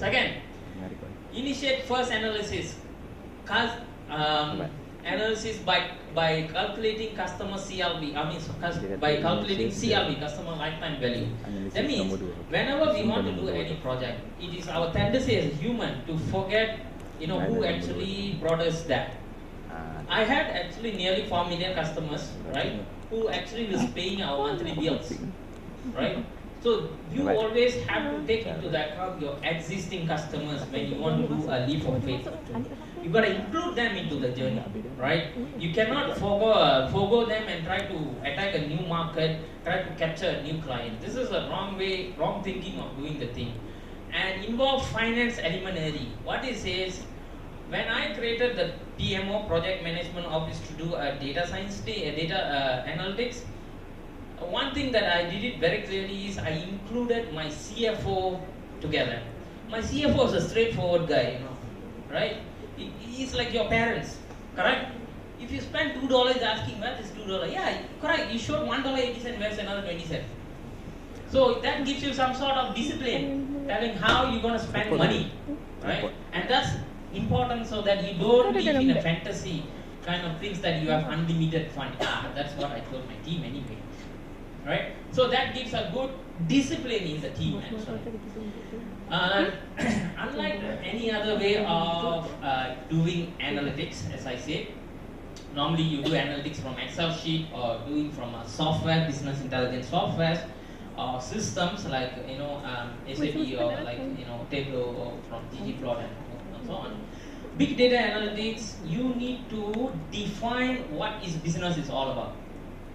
Second, initiate first analysis. Analysis by calculating customer CLV. By calculating CLV, customer lifetime value. That means whenever we want to do any project, it is our tendency as a human to forget, who actually brought us that. I had actually nearly 4 million customers, right, who actually was paying our monthly bills, right? So you always have to take into account your existing customers when you want to do a leap of faith. You got to include them into the journey, right? You cannot forgo them and try to attack a new market, try to capture a new client. This is a wrong thinking of doing the thing. And involve finance element early. What it says, when I created the PMO, Project Management Office, to do a data science, data analytics, one thing that I did it very clearly is I included my CFO together. My CFO is a straightforward guy, right? He's like your parents, correct? If you spend $2 asking, where is $2? Yeah, correct. You showed $1.80, where's another 20 cents? So that gives you some sort of discipline, telling how you're going to spend money, right? And that's important so that you don't live in a fantasy kind of things that you have unlimited fund. That's what I told my team anyway. Right? So that gives a good discipline in the team actually. Unlike any other way of doing analytics, as I said, normally you do analytics from Excel sheet or doing from a software, business intelligence software, or systems like SAP or like Tableau or from ggplot and so on. Big data analytics, you need to define what is business is all about.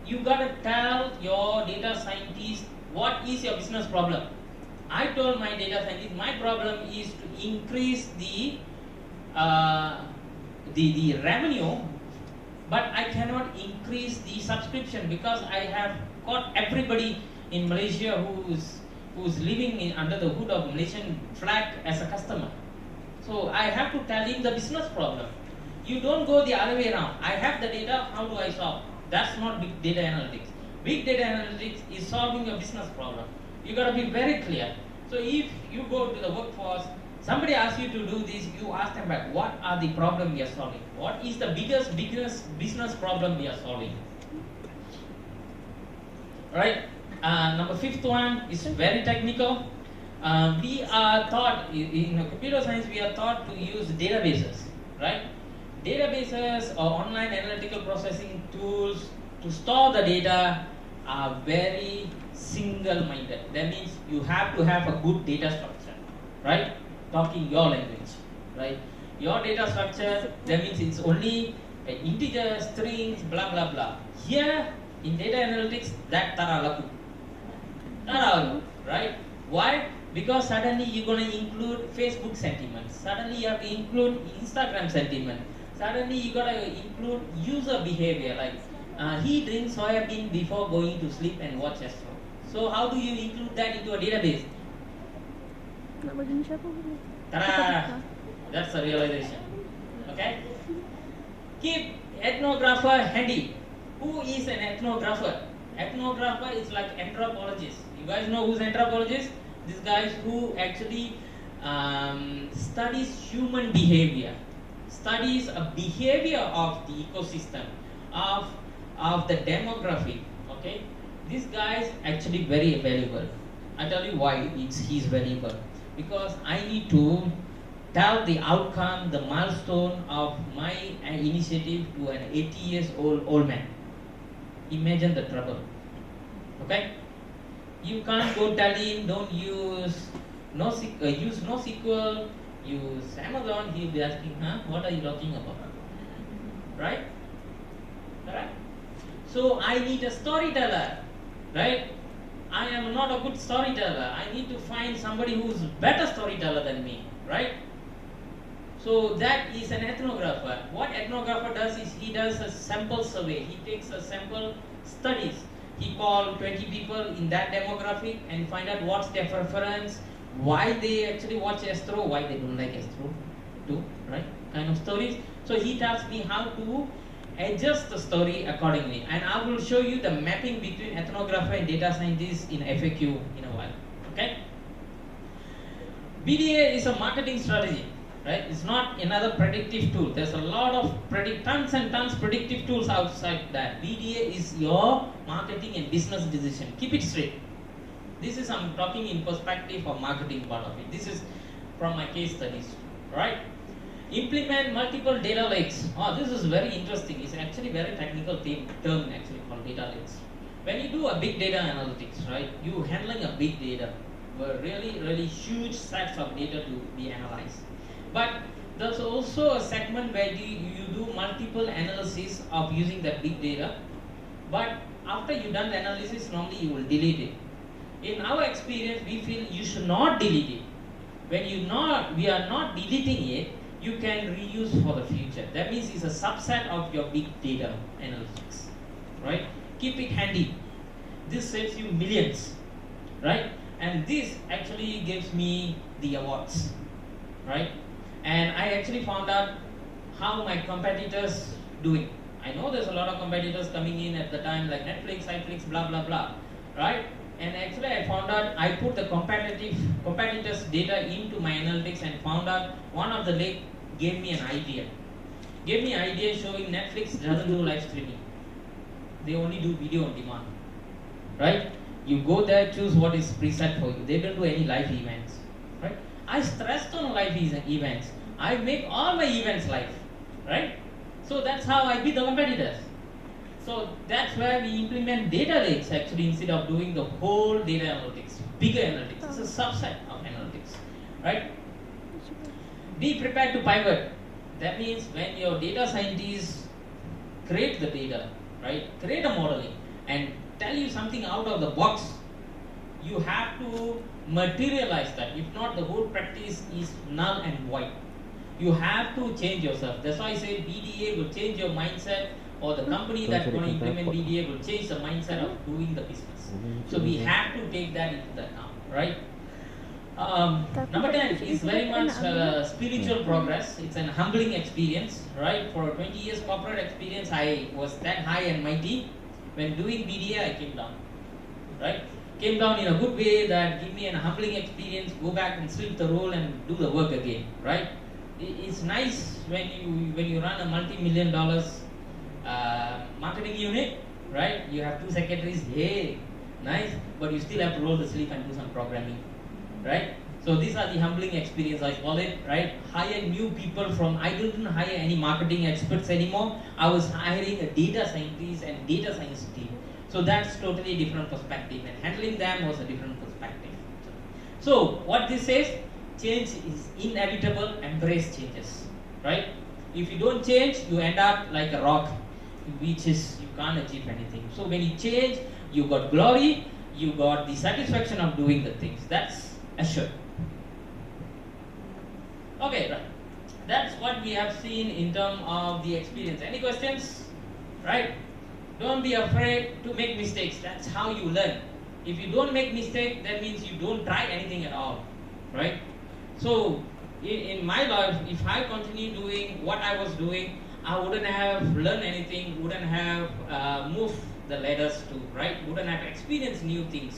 You gotta tell your data scientist what is your business problem. I told my data scientist my problem is to increase the revenue, but I cannot increase the subscription because I have got everybody in Malaysia who's living under the hood of Malaysian flag as a customer. So I have to tell him the business problem. You don't go the other way around. I have the data, how do I solve? That's not big data analytics. Big data analytics is solving a business problem. You got to be very clear. So if you go to the workforce, somebody asks you to do this, you ask them back, what are the problem we are solving? What is the biggest business problem we are solving? Right? Number fifth one is very technical. We are taught, in computer science, we are taught to use databases, right? Databases or online analytical processing tools to store the data are very single-minded. That means you have to have a good data structure, right? Talking your language, right? Your data structure, that means it's only integers, strings, blah, blah, blah. Here, in data analytics, that tara laku, right? Why? Because suddenly you're going to include Facebook sentiments. Suddenly you have to include Instagram sentiment. Suddenly you got to include user behavior, like he drinks soya bean before going to sleep and watch Astro. So how do you include that into a database? Ta-da! That's the realization. Okay? Keep ethnographer handy. Who is an ethnographer? Ethnographer is like anthropologist. You guys know who's anthropologist? These guys who actually studies human behavior. Studies a behavior of the ecosystem, of the demographic, okay? This guy is actually very valuable. I tell you why he's valuable. Because I need to tell the outcome, the milestone of my initiative to an 80 years old man. Imagine the trouble, okay? You can't go tell him, don't use NoSQL, use Amazon, he'll be asking, what are you talking about? Right? Alright? So I need a storyteller, right? I am not a good storyteller. I need to find somebody who's better storyteller than me, right? So that is an ethnographer. What ethnographer does is he does a sample survey. He takes a sample studies. He calls 20 people in that demographic and find out what's their preference, why they actually watch Astro, why they don't like Astro too, right? Kind of stories. So he tells me how to adjust the story accordingly. And I will show you the mapping between ethnographer and data scientist in FAQ in a while. Okay? BDA is a marketing strategy, right? It's not another predictive tool. There's a lot of tons and tons predictive tools outside that. BDA is your marketing and business decision. Keep it straight. This is, I'm talking in perspective of marketing part of it. This is from my case studies, right? Implement multiple data lakes. Oh, this is very interesting. It's actually very technical term actually called data lakes. When you do a big data analytics, right, you handling a big data, really huge sets of data to be analyzed. But there's also a segment where you do multiple analysis of using that big data. But after you've done the analysis, normally you will delete it. In our experience, we feel you should not delete it. When we are not deleting it, you can reuse for the future. That means it's a subset of your big data analytics, right? Keep it handy. This saves you millions, right? And this actually gives me the awards, right? And I actually found out how my competitors doing. I know there's a lot of competitors coming in at the time, like Netflix, blah blah blah, right? And actually I found out, I put the competitors data into my analytics and found out one of the lake gave me an idea. Gave me an idea showing Netflix doesn't do live streaming. They only do video on demand, right? You go there, choose what is preset for you. They don't do any live events, right? I stressed on live events. I make all my events live, right? So that's how I beat the competitors. So that's where we implement data lakes actually instead of doing the whole data analytics, bigger analytics. It's a subset of analytics, right? Be prepared to pivot. That means when your data scientists create the data, right? Create a modeling and tell you something out of the box, you have to materialize that. If not, the whole practice is null and void. You have to change yourself. That's why I say BDA will change your mindset, or the company that's going to implement BDA will change the mindset of doing the business. So we have to take that into account, right? Number 10 is very much spiritual progress. It's an humbling experience, right? For 20 years corporate experience, I was that high and mighty. When doing BDA, I came down, right? Came down in a good way that give me a humbling experience, go back and sweep the role and do the work again, right? It's nice when you run a multi-million dollars marketing unit, right? You have 2 secretaries, hey, nice, but you still have to roll the sleeve and do some programming, right? So these are the humbling experience, I call it, right? Hire new people from, I didn't hire any marketing experts anymore. I was hiring a data scientist and data science team. So that's totally different perspective, and handling them was a different perspective. So what this says, change is inevitable, embrace changes, right? If you don't change, you end up like a rock, which is, you can't achieve anything. So when you change, you got glory, you got the satisfaction of doing the things. That's assured. Okay, right. That's what we have seen in terms of the experience. Any questions? Right? Don't be afraid to make mistakes. That's how you learn. If you don't make mistakes, that means you don't try anything at all. Right? So, in my life, if I continue doing what I was doing, I wouldn't have learned anything, wouldn't have moved the ladders to, right? Wouldn't have experienced new things.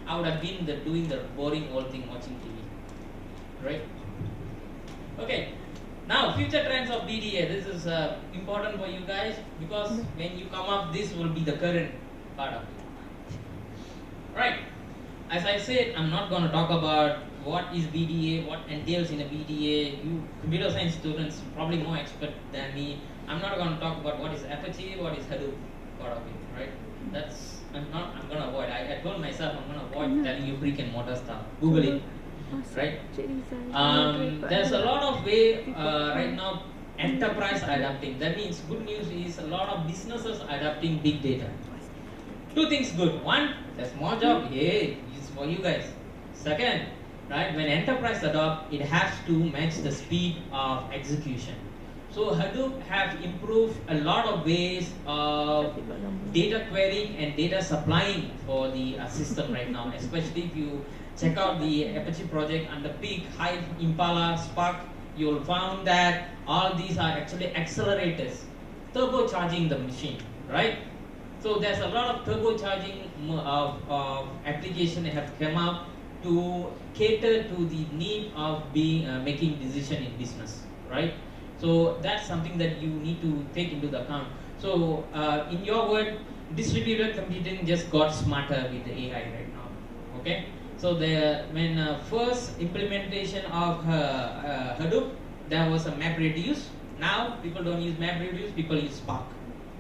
I would have been doing the boring old thing, watching TV. Right? Okay. Now, future trends of BDA. This is important for you guys because when you come up, this will be the current part of it. Right. As I said, I'm not going to talk about what is BDA, what entails in a BDA. You computer science students probably more expert than me. I'm not going to talk about what is Apache, what is Hadoop part of it, right? That's I'm going to avoid. I told myself I'm going to avoid telling you brick and mortar stuff. Google it, right? There's a lot of way right now enterprise adapting. That means good news is a lot of businesses adapting big data. 2 things good. One, there's more job. Hey, it's for you guys. Second, right, when enterprise adopt, it has to match the speed of execution. So Hadoop have improved a lot of ways of data querying and data supplying for the system right now. Especially if you check out the Apache project under Peak, Hive, Impala, Spark, you'll find that all these are actually accelerators, turbocharging the machine, right? So there's a lot of turbocharging of application that have come out to cater to the need of making decision in business, right? So that's something that you need to take into the account. So in your word, distributed computing just got smarter with the AI right now. Okay, so when first implementation of Hadoop, there was a MapReduce. Now people don't use MapReduce, people use Spark,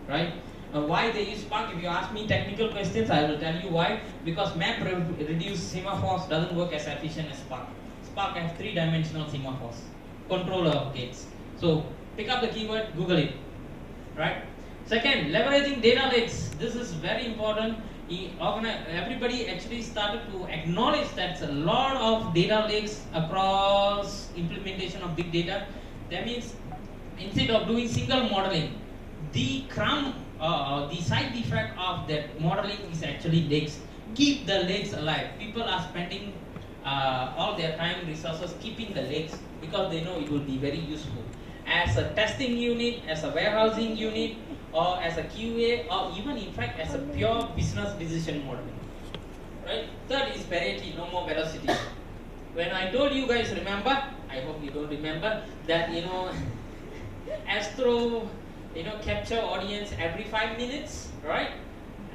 right? Why they use Spark? If you ask me technical questions, I will tell you why. Because MapReduce semaphores doesn't work as efficient as Spark. Spark has 3-dimensional semaphores, controller of gates. So pick up the keyword, Google it, right? Second, leveraging data lakes. This is very important. Everybody actually started to acknowledge that a lot of data lakes across implementation of big data. That means instead of doing single modeling, the side effect of that modeling is actually lakes. Keep the lakes alive. People are spending all their time, resources keeping the lakes because they know it will be very useful as a testing unit, as a warehousing unit, or as a QA, or even in fact as a pure business decision modeling. Right? Third is parity, no more velocity. When I told you guys, remember, I hope you don't remember, that Astro capture audience every 5 minutes, right?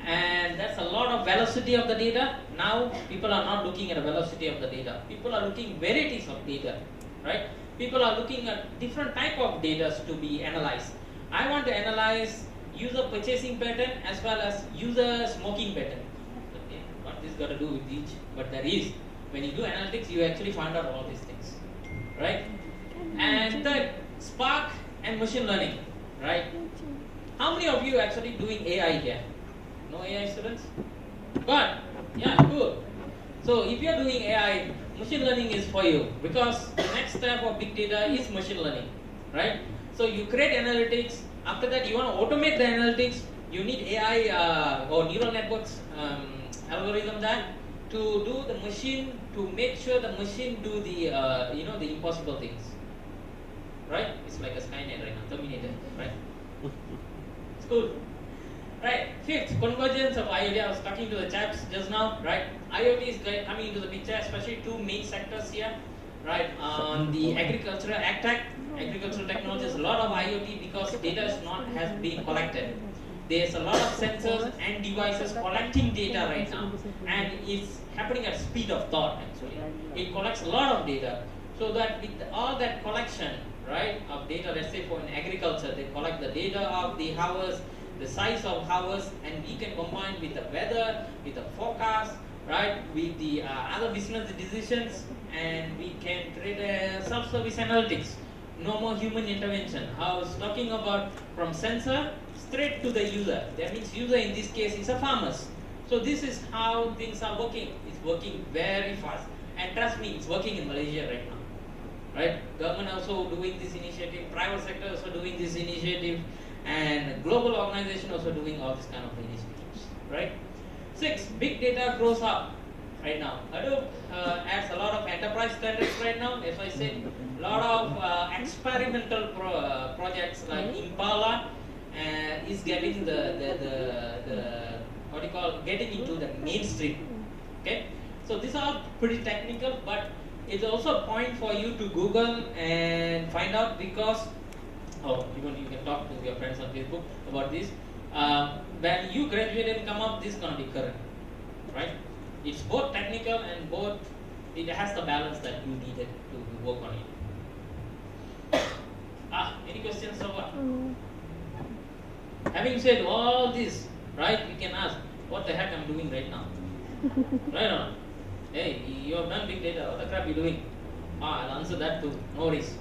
And that's a lot of velocity of the data. Now people are not looking at the velocity of the data. People are looking varieties of data, right? People are looking at different type of data to be analyzed. I want to analyze user purchasing pattern as well as user smoking pattern. Okay, what this got to do with each? But there is. When you do analytics, you actually find out all these things, right? And third, Spark and machine learning, right? How many of you actually doing AI here? No AI students? But yeah, cool. So if you're doing AI, machine learning is for you because the next step of big data is machine learning, right? So you create analytics. After that, you want to automate the analytics. You need AI or neural networks algorithm there to do the machine, to make sure the machine do the the impossible things, right? It's like a Skynet right now, Terminator, right? It's cool. Right, fifth, convergence of IoT. I was talking to the chaps just now, right? IoT is coming into the picture, especially two main sectors here, right? On the agricultural agricultural technologies, a lot of IoT because data has been collected. There's a lot of sensors and devices collecting data right now, and it's happening at speed of thought. Actually, it collects a lot of data, so that with all that collection, right, of data, let's say for in agriculture, they collect the data of the harvest, the size of harvest, and we can combine with the weather, with the forecast, right, with the other business decisions, and we can create a self-service analytics. No more human intervention. I was talking about from sensor straight to the user. That means user in this case is a farmer. So this is how things are working. It's working very fast. And trust me, it's working in Malaysia right now. Right? Government also doing this initiative, private sector also doing this initiative, and global organization also doing all this kind of initiatives, right? 6, big data grows up right now. Hadoop adds a lot of enterprise standards right now. As I said, a lot of experimental projects like Impala is getting getting into the mainstream. Okay, so these are pretty technical, but it's also a point for you to Google and find out because. Even you can talk to your friends on Facebook about this. When you graduate and come up, this is going to be current, right? It's both technical and both, it has the balance that you needed to work on it. Any questions so far? Having said all this, right, you can ask, what the heck I'm doing right now? Right on. Hey, you have done big data, what the crap are you doing? I'll answer that too, no worries.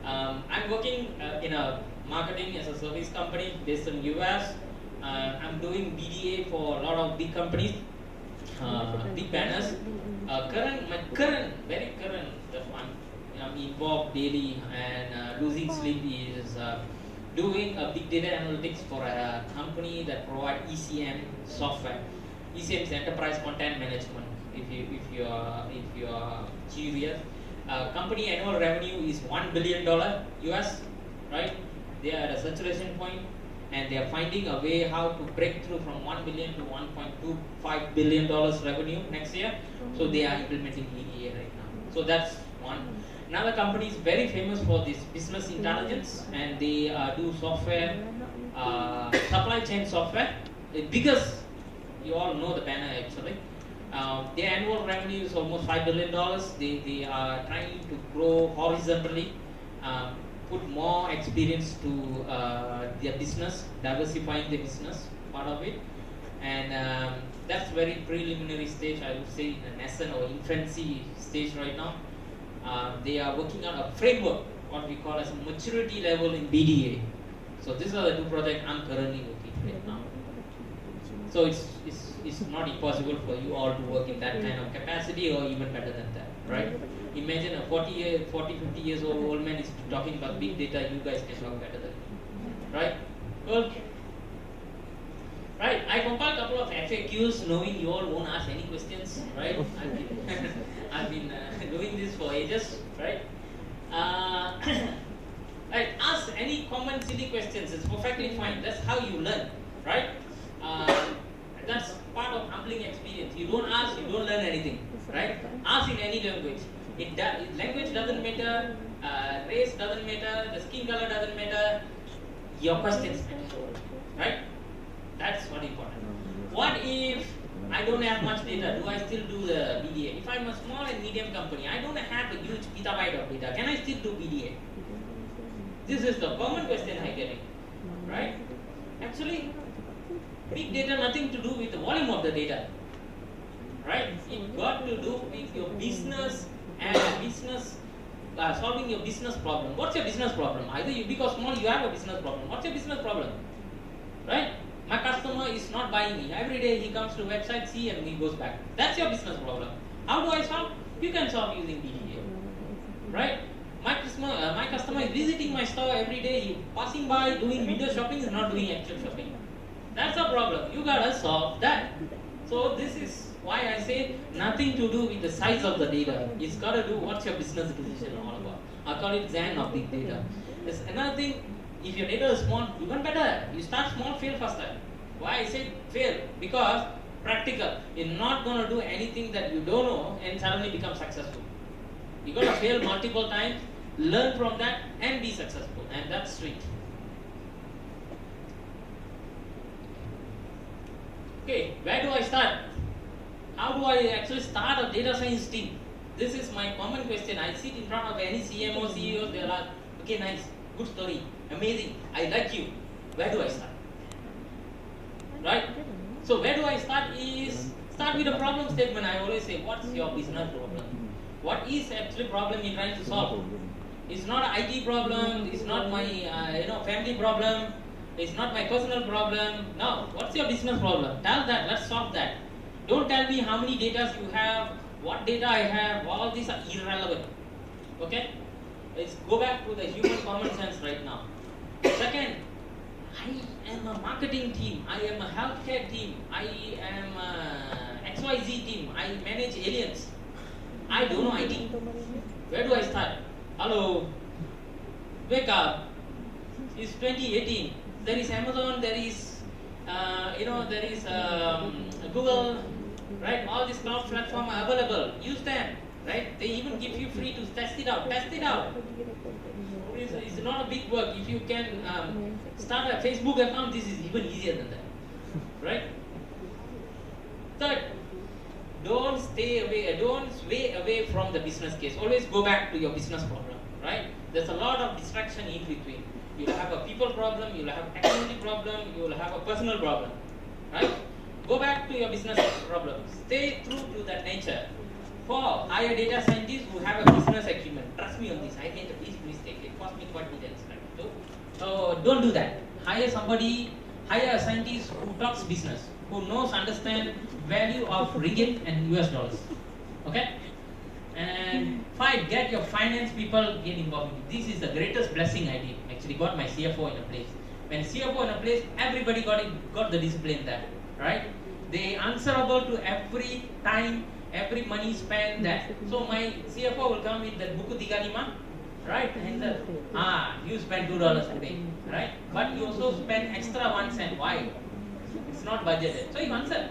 I'm working in a marketing as a service company based in US. I'm doing BDA for a lot of big companies, big banners. My current, very current, I'm involved daily and losing sleep is doing a big data analytics for a company that provides ECM software. ECM is enterprise content management. If you are curious. Company annual revenue is $1 billion US, right? They are at a saturation point, and they are finding a way how to break through from 1 billion to 1.25 billion dollars revenue next year. So they are implementing EDA right now. So that's one. Another company is very famous for this business intelligence, and they do software, supply chain software. The biggest, you all know the banner actually. Their annual revenue is almost $5 billion. They are trying to grow horizontally, put more experience to their business, diversifying the business part of it, and that's very preliminary stage, I would say, in the nascent or infancy stage right now. They are working on a framework, what we call as a maturity level in BDA. So these are the two projects I'm currently working right now. So it's not impossible for you all to work in that kind of capacity or even better than that, right? Imagine a 50 years old man is talking about big data, you guys can talk better than me, right? Well, right, I compiled a couple of FAQs knowing you all won't ask any questions, right? I've been doing this for ages, right? Right, ask any common silly questions, it's perfectly fine, that's how you learn, right? That's part of humbling experience. You don't ask, you don't learn anything, right? Ask in any language. Language doesn't matter, race doesn't matter, the skin color doesn't matter, your questions matter, right? That's what important. What if I don't have much data? Do I still do the BDA? If I'm a small and medium company, I don't have a huge petabyte of data. Can I still do BDA? This is the common question I'm getting, right? Actually, big data nothing to do with the volume of the data, right? It got to do with your business and solving your business problem. What's your business problem? Either you big or small, you have a business problem. What's your business problem, right? My customer is not buying me. Every day he comes to website, see, and he goes back. That's your business problem. How do I solve? You can solve using BDA, right? My customer is visiting my store every day. He passing by, doing window shopping, is not doing actual shopping. That's a problem. You gotta solve that. So this is why I say nothing to do with the size of the data. It's gotta do what's your business decision all about. I call it Zen of big data. There's another thing. If your data is small, even better. You start small, fail faster. Why I say fail? Because practical. You're not gonna do anything that you don't know and suddenly become successful. You gotta fail multiple times, learn from that, and be successful. And that's sweet. Okay, where do I start? How do I actually start a data science team? This is my common question. I sit in front of any CMO, CEO, they're like, okay, nice, good story, amazing, I like you. Where do I start? Right? So where do I start start with a problem statement. I always say, what's your business problem? What is actually problem you're trying to solve? It's not an IT problem, it's not my family problem, it's not my personal problem. No, what's your business problem? Tell that, let's solve that. Don't tell me how many data you have, what data I have, all these are irrelevant. Okay? Let's go back to the human common sense right now. Second, I am a marketing team, I am a healthcare team, I am a XYZ team, I manage aliens. I don't know IT. Where do I start? Hello, wake up. It's 2018. There is Amazon, there is there is Google, right? All these cloud platforms are available. Use them, right? They even give you free to test it out. Test it out. It's not a big work. If you can start a Facebook account, this is even easier than that, right? Third, don't sway away from the business case. Always go back to your business problem, right? There's a lot of distraction in between. You'll have a people problem, you'll have a technology problem, you'll have a personal problem, right? Go back to your business problem. Stay true to that nature. For hire data scientists who have a business acumen, trust me on this, I made a big mistake. It cost me quite millions, right? So don't do that. Hire a scientist who talks business, who knows, understand value of ringgit and US dollars. Okay? And get your finance people get involved. This is the greatest blessing I did. Actually got my CFO in a place. When CFO in a place, everybody got the discipline there, right? They answerable to every time, every money spent there. So my CFO will come with that buku 35. right? And you spend $2 a day, right? But you also spend extra 1 cent. Why? It's not budgeted. So you answer,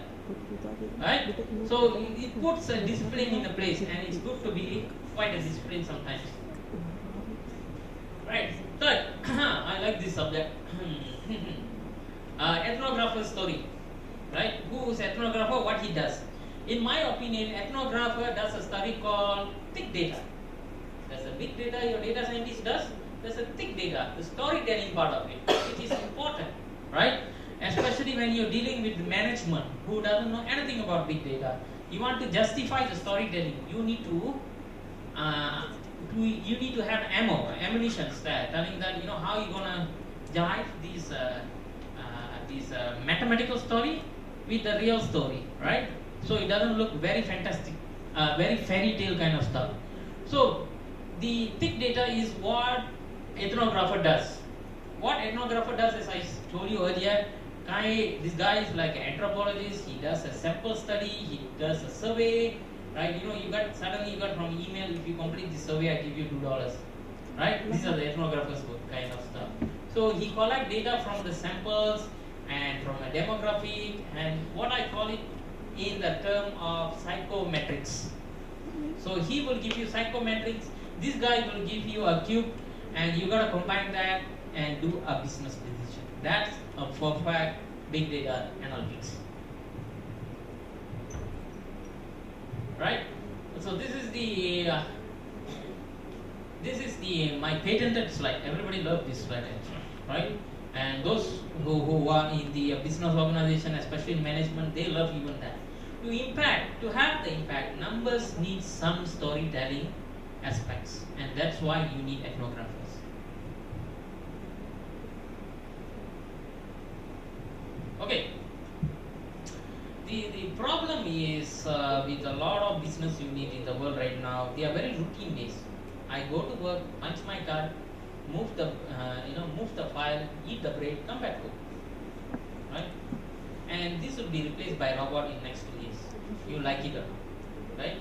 right? So it puts a discipline in a place, and it's good to be quite a discipline sometimes. Right. Third, I like this subject. Ethnographer story. Right? Who is ethnographer? What he does. In my opinion, ethnographer does a study called thick data. There's a big data your data scientist does. There's a thick data, the storytelling part of it, which is important, right? Especially when you're dealing with management who doesn't know anything about big data. You want to justify the storytelling. You need to have ammunition there, telling that how you're gonna jive these mathematical story with the real story, right? So it doesn't look very fantastic, very fairy tale kind of stuff. So the thick data is what ethnographer does. What ethnographer does, as I told you earlier, this guy is like an anthropologist. He does a sample study. He does a survey, right? You got from email, if you complete the survey, I give you $2, right? These are the ethnographer's kind of stuff. So he collects data from the samples and from a demographic, and what I call it in the term of psychometrics. So he will give you psychometrics. This guy will give you a cube, and you gotta combine that and do a business decision. That's a perfect big data analytics. Right? So this is my patented slide. Everybody loves this slide, actually, right? And those who are in the business organization, especially in management, they love even that. To have the impact, numbers need some storytelling aspects, and that's why you need ethnographers. Okay. The problem is with a lot of business units in the world right now, they are very routine based. I go to work, punch my card, move the file, eat the break, come back home, right? And this will be replaced by robot in next 2 years. You like it or not, right?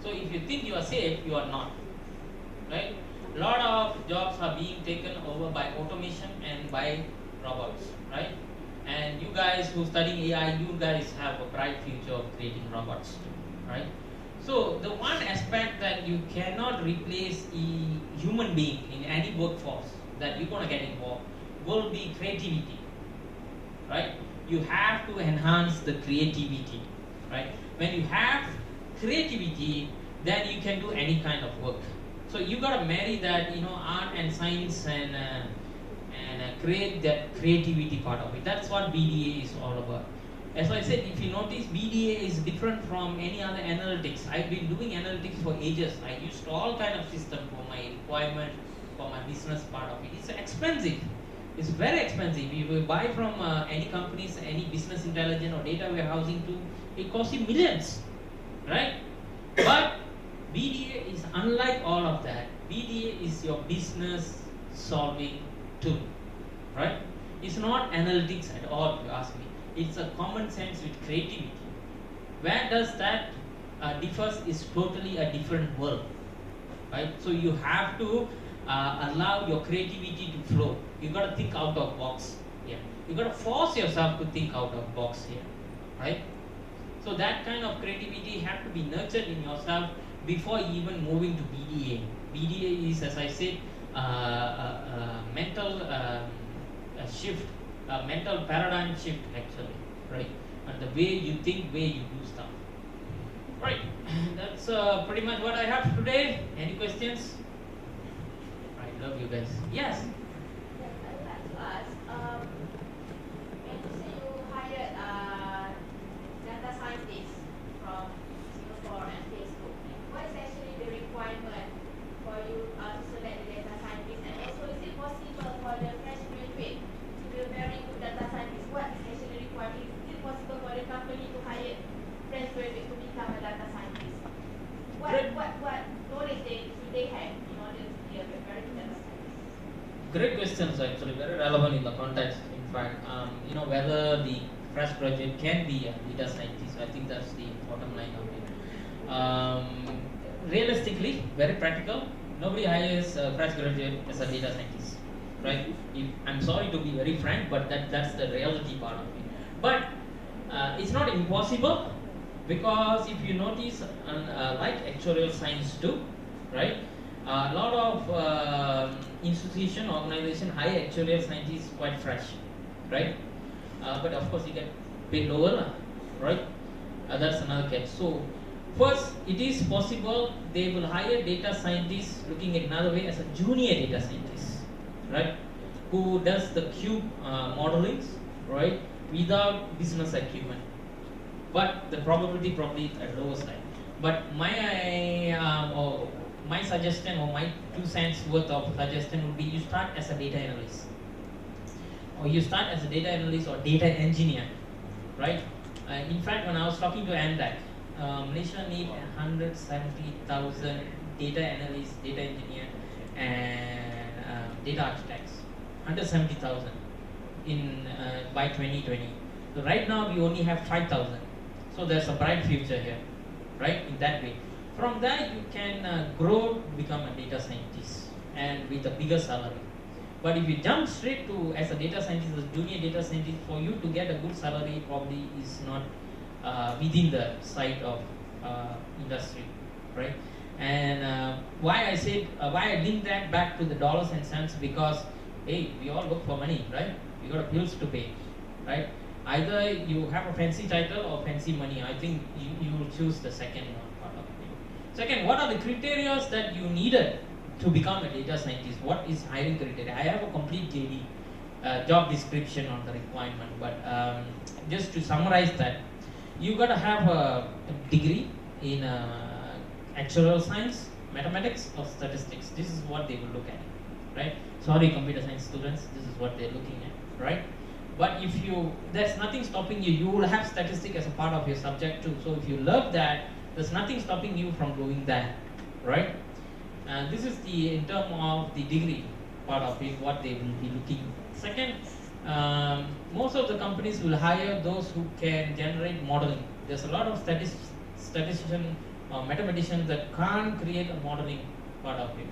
So if you think you are safe, you are not, right? A lot of jobs are being taken over by automation and by robots, right? And you guys who study AI, you guys have a bright future of creating robots, right? So the one aspect that you cannot replace a human being in any workforce that you're gonna get involved will be creativity, right? You have to enhance the creativity, right? When you have creativity, then you can do any kind of work. So you gotta marry that, art and science and create that creativity part of it. That's what BDA is all about. As I said, if you notice, BDA is different from any other analytics. I've been doing analytics for ages. I used all kind of system for my requirement, for my business part of it. It's expensive. It's very expensive. If you buy from any companies, any business intelligence or data warehousing tool, it costs you millions, right? But BDA is unlike all of that. BDA is your business solving tool, right? It's not analytics at all, if you ask me. It's a common sense with creativity. Where does that differs is totally a different world, right? So you have to allow your creativity to flow. You got to think out of box here. You got to force yourself to think out of box here, right? So that kind of creativity have to be nurtured in yourself before even moving to BDA. BDA is, as I said, a mental shift, a mental paradigm shift actually, right? And the way you think, way you do stuff. Right, that's pretty much what I have today. Any questions? I love you guys. Yes? Yes, I would like to ask, when you say you hired data scientists from Singapore and Facebook, what is actually the requirement for you to select the data scientist? And also, is it possible for the fresh graduate to be a very good data scientist? What is actually required? Is it possible for the company to hire fresh graduate to become a data scientist? What knowledge should they have in order to be a very good data scientist? Great questions, actually, very relevant in the context. In fact, whether the fresh graduate can be a data scientist, I think that's the bottom line of it. Realistically, very practical, nobody hires a fresh graduate as a data scientist, right? I'm sorry to be very frank, but that's the reality part of it. But it's not impossible, because if you notice, like actuarial science too, right? A lot of institution, organization hire actuarial scientists quite fresh, right? But of course you get paid lower, right? That's another catch. So first, it is possible they will hire data scientists, looking at another way, as a junior data scientist, right? Who does the cube modelings, right, without business acumen. But the probability probably at lower side. But my suggestion, or my 2 cents worth of suggestion would be, you start as a data analyst, or you start as a data analyst or data engineer, right? In fact, when I was talking to ANDAC, Malaysia need 170,000 data analysts, data engineer, and data architects. 170,000 in by 2020. So right now we only have 5,000. So there's a bright future here, right? In that way, from that you can grow, become a data scientist, and with a bigger salary. But if you jump straight to as a data scientist, as a junior data scientist, for you to get a good salary probably is not within the sight of industry, right? And why I link that back to the dollars and cents, because hey, we all work for money, right? We got bills to pay, right? Either you have a fancy title or fancy money. I think you will choose the second one part of it. Second, what are the criteria that you needed to become a data scientist? What is hiring criteria? I have a complete JD, job description on the requirement, but just to summarize that, you got to have a degree in actuarial science, mathematics, or statistics. This is what they will look at, right? Sorry, computer science students, this is what they're looking at, right? But if there's nothing stopping you. You will have statistics as a part of your subject too. So if you love that, there's nothing stopping you from doing that, right? And this is in terms of the degree part of it, what they will be looking. Second, most of the companies will hire those who can generate modeling. There's a lot of statisticians or mathematicians that can't create a modeling part of it.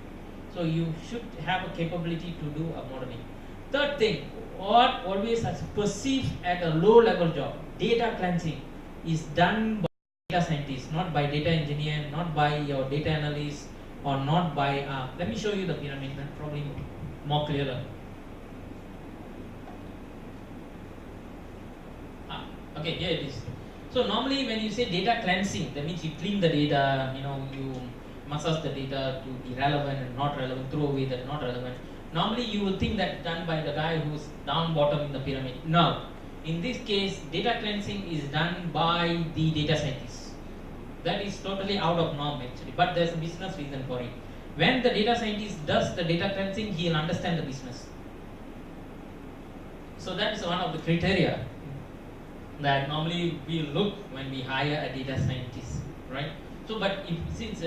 So you should have a capability to do a modeling. Third thing, what always is perceived at a low level job, data cleansing is done by data scientists, not by data engineer, not by your data analyst, or not by, let me show you the pyramid, probably more clearer. Okay, here it is. So normally when you say data cleansing, that means you clean the data, you massage the data to be relevant and not relevant, throw away that not relevant. Normally you will think that done by the guy who's down bottom in the pyramid. No. In this case, data cleansing is done by the data scientist. That is totally out of norm actually, but there's a business reason for it. When the data scientist does the data cleansing, he'll understand the business. So that is one of the criteria that normally we look when we hire a data scientist, right? So, but since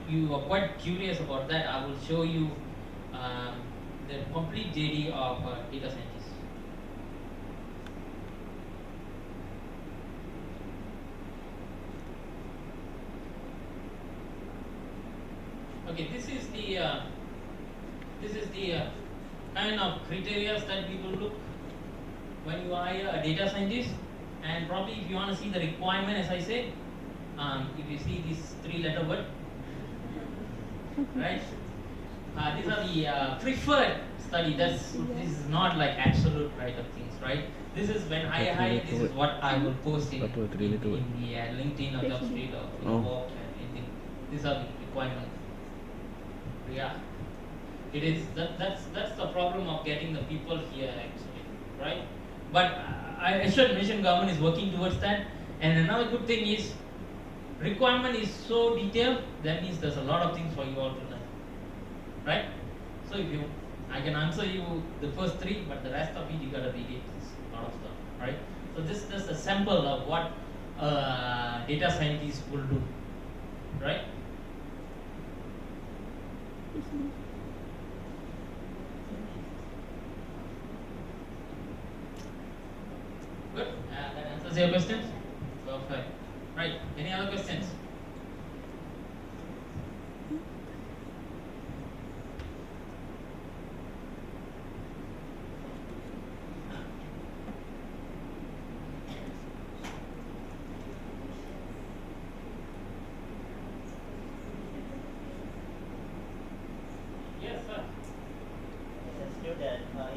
you are quite curious about that, I will show you the complete JD of data scientist. Okay, this is the kind of criteria that we will look when you hire a data scientist. And probably if you want to see the requirement, as I said, if you see this 3-letter word, right? These are the preferred study. This is not like absolute right of things, right? This is when I hire. This is what I will post in the LinkedIn or JobStreet or Involve and anything. These are the requirements. Yeah, it is. That's the problem of getting the people here actually, right? But I should mention government is working towards that. And another good thing is requirement is so detailed. That means there's a lot of things for you all to learn. Right? So I can answer you the first 3, but the rest of it you gotta read it. It's a lot of stuff, right? So this is just a sample of what data scientists will do, right? Good. That answers your questions. Perfect. Right. Any other questions?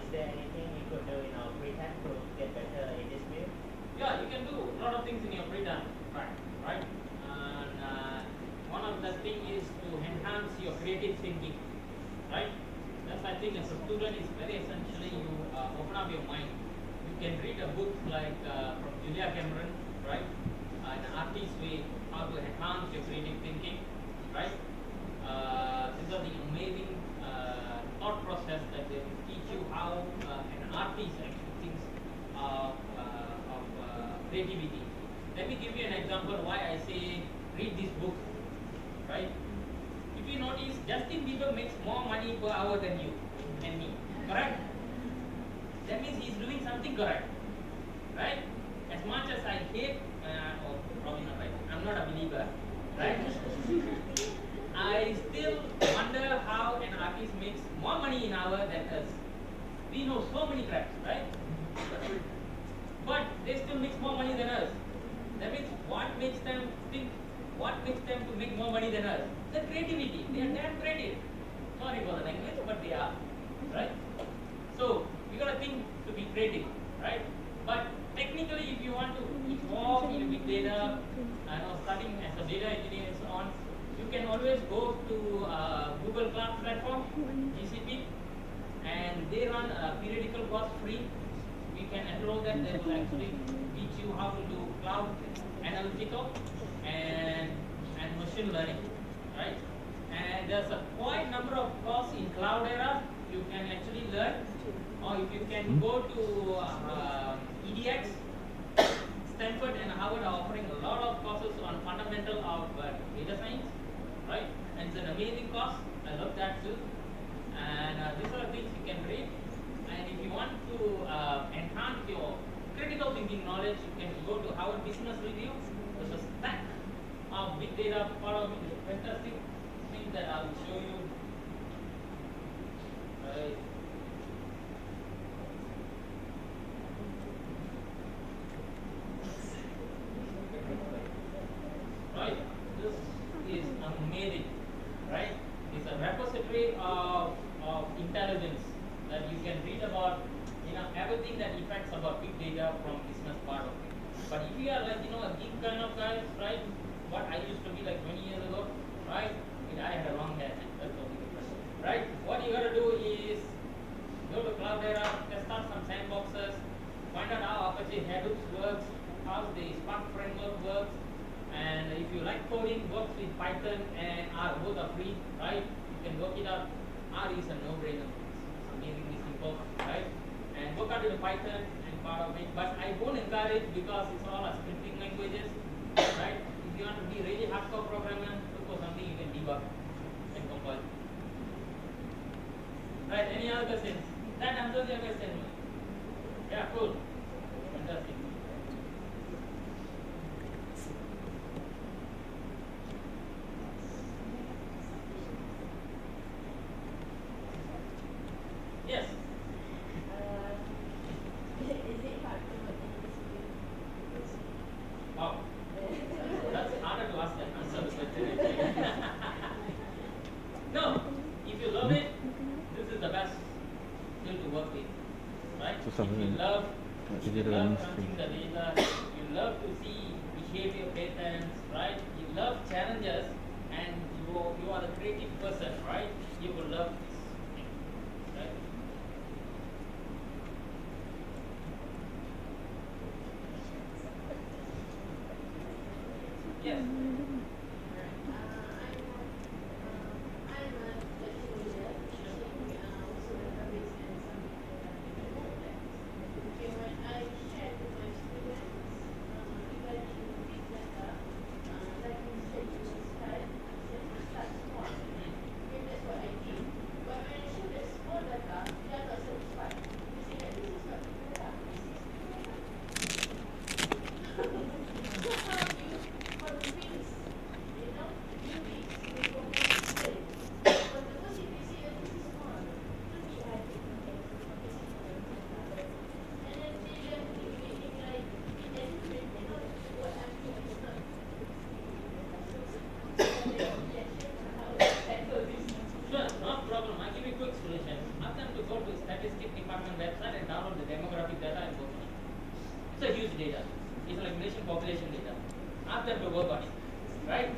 is there anything you could do in our free time to get better in this field? Yeah, you can do a lot of things in your free time, right? And one of the thing is to enhance your creative thinking, right? That's I think as a student is very essentially you open up your mind. You can read a book like from Julia Cameron, right? An artist's way, how to enhance your creative thinking, right? These are the amazing thought process that they will teach you how an artist actually thinks of creativity. Let me give you an example why I say read this book, right? If you notice, Justin Bieber makes more money per hour than you and me, correct? That means he's doing something correct, right? As much as I hate, or probably not right, I'm not a believer, right? I still wonder how an artist makes more money in hour than us. We know so many crafts, right? But they still make more money than us. That means what makes them think, what makes them to make more money than us? The creativity. They are damn creative. Sorry for the language, but they are, right? So you gotta think to be creative, right? But technically, if you want to evolve in big data, studying as a data engineer and so on, you can always go to Google Cloud Platform, GCP, and they run a periodical course free. You can enroll them. They will actually teach you how to do cloud analytical and machine learning, right? And there's a quite number of courses in Cloudera you can actually learn. Or if you can go to EDX, Stanford and Harvard are offering a lot of courses on fundamental of data science, right? And it's an amazing course. I love that too. And these are the things you can read. And if you want to enhance your critical thinking knowledge, you can go to Harvard Business Review. There's a stack of big data part of it. It's a fantastic thing that I will show you. Right. Right. This is amazing. Right? It's a repository of intelligence that you can read about, everything that affects about big data from business part of it. But if you are like, a geek kind of guy, right? What I used to be like 20 years ago, right? I had a long hair, that's totally different. Right? What you gotta do is go to Cloudera, test out some sandboxes, find out how Apache Hadoop works, how the Spark framework works, and if you like coding, works with Python and R, both are free, right? You can work it out. R is a no-brainer. It's amazingly simple, right? And work out with Python and part of it. But I won't encourage because it's all scripting languages, right? If you want to be really hardcore programmer, look for something you can debug and compile. Right? Any other questions? That answers your question. Yeah, cool. Fantastic. Yes. Is it hard to work in this field? Wow. That's harder to ask than answer the question. No. If you love it, this is the best field to work with. Right? If you love crunching the data, you love to see behavior patterns, right? You love challenges and you are a creative person, right? You will love this thing. Right? Yes. Sure, no problem. I'll give you a quick solution. Ask them to go to statistics department data. It's like nation population data. Ask them to work on it, right?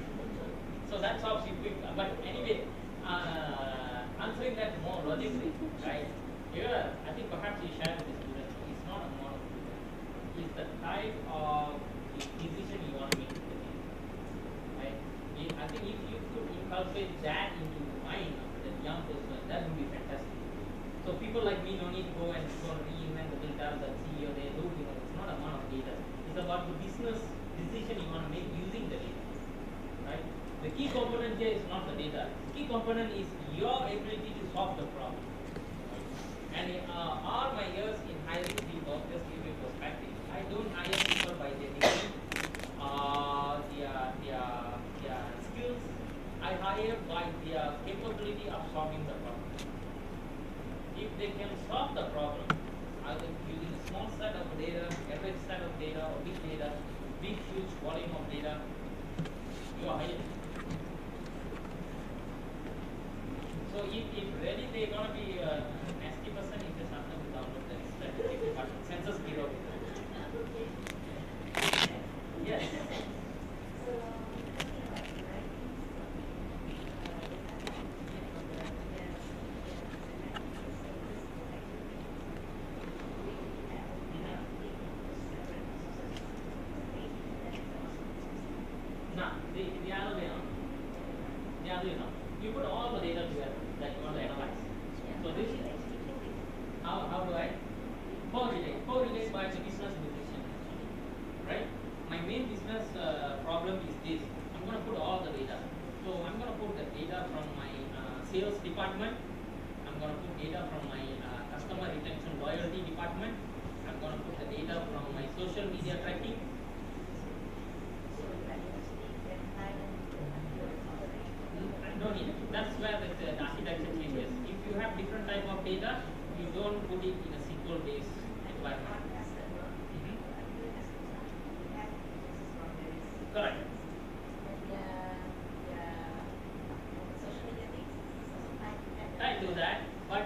So that solves you quick. But anyway, answering that more logically, right? Here, I think perhaps you share with the students. It's not a model. It's the type of decision you want to make, right? I think if you could inculcate that into the mind of the young person, that would be fantastic. So people like me don't need to go and reinvent the wheel, tell the CEO they do. It's not a amount of data. It's about the business decision you want to make using the data, right? The key component here is not the data. The key component is your ability to solve the problem. And all my years in hiring people, just give you perspective. I don't hire people by their degree, their skills. I hire by their capability of solving the problem. If they can solve the problem, either using a small set of data, average set of data, or big data, big huge volume of data, you are hired. So if really they're gonna be a nasty person, if there's nothing to download the statistic department, census bureau. Yes. Now, the other way on. The other way on. You put all the data together that you want to analyze. So this is how do I correlate by the business decision, right? My main business problem is this. I'm going to put all the data. So I'm going to put the data from my sales department. I'm going to put data from my customer retention loyalty department. I'm going to put the data from my social media tracking. No need. That's where the architecture changes. If you have different type of data, you don't put it in a SQL-based environment. Correct. I do that, but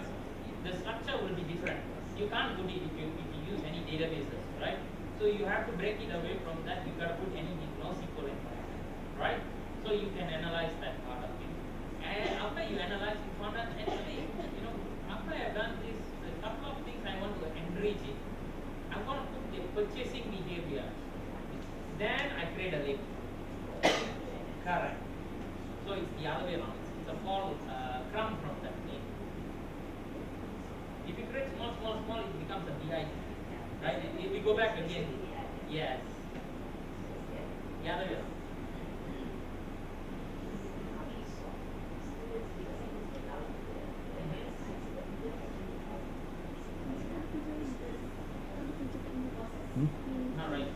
the structure will be different. You can't put it if you use any databases, right? So you have to break it away from that. You got to put any NoSQL environment, right? So you can analyze that part of it. And after you analyze, you found out actually, after I've done this, a couple of things I want to enrich it. I'm going to put the purchasing behavior. Then I create a label. Correct. So it's the other way around. It's a fall crumb from that name. If you create small, it becomes a BI. Right? If we go back again. Yes. The other way around. Not right.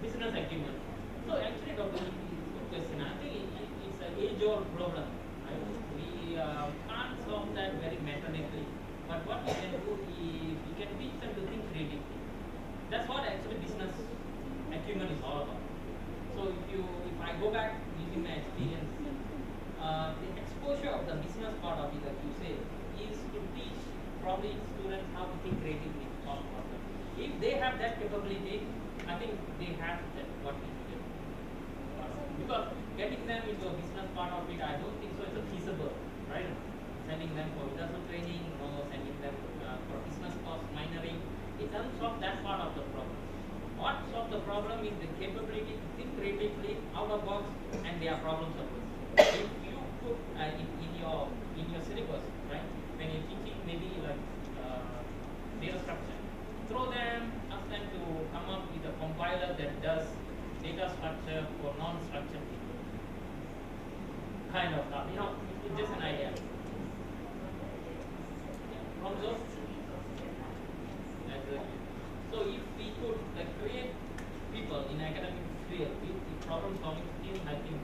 Business acumen. So actually, Dr. It's a good question. I think it's an age-old problem. Right? We can't solve that very mechanically. But what we can do is we can teach them to think creatively. That's what actually business acumen is all about. So if I go back using my experience, the exposure of the business part of it, like you say, is to teach probably students how to think creatively, solve problems. If they have that capability, I think they have that what we need. Because getting them into a business part of it, I don't think so. It's a feasible, right? Sending them for industrial training, or sending them for business course, minoring. It doesn't solve that part of the problem. What solves the problem is the capability to think creatively, out of box, and their problem solvers. If you put in your syllabus, right, when you're teaching maybe like data structure, throw them, ask them to come up with a compiler that does data structure for non-structured people. Kind of, it's just an idea. Also, so if we could create people in academic field with the problem solving skill, I think